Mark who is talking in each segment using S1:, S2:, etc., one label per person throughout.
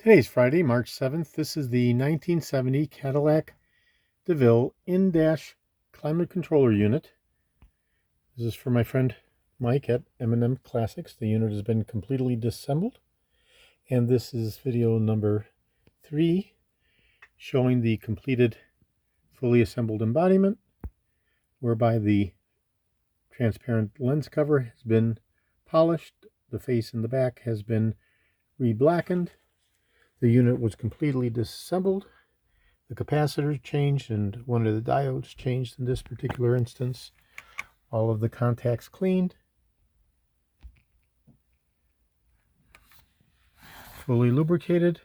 S1: Today's Friday, March 7th. This is the 1970 Cadillac DeVille in-dash climate controller unit. This is for my friend Mike at M&M Classics. The unit has been completely disassembled. And this is video number 3, showing the completed, fully assembled embodiment, whereby the transparent lens cover has been polished, the face and the back has been re-blackened. The unit was completely disassembled. The capacitors changed and one of the diodes changed in this particular instance. All of the contacts cleaned. Fully lubricated.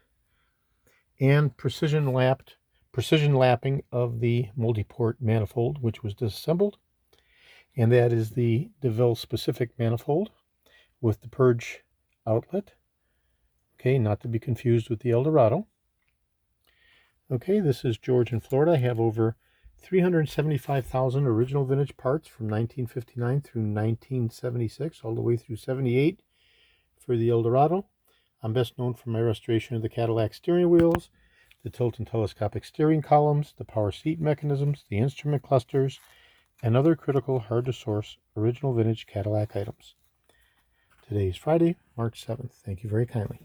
S1: And precision lapping of the multi-port manifold, which was disassembled. And that is the DeVille specific manifold with the purge outlet. Okay, not to be confused with the Eldorado. Okay, this is George in Florida. I have over 375,000 original vintage parts from 1959 through 1976, all the way through 78 for the Eldorado. I'm best known for my restoration of the Cadillac steering wheels, the tilt and telescopic steering columns, the power seat mechanisms, the instrument clusters, and other critical, hard-to-source original vintage Cadillac items. Today is Friday, March 7th. Thank you very kindly.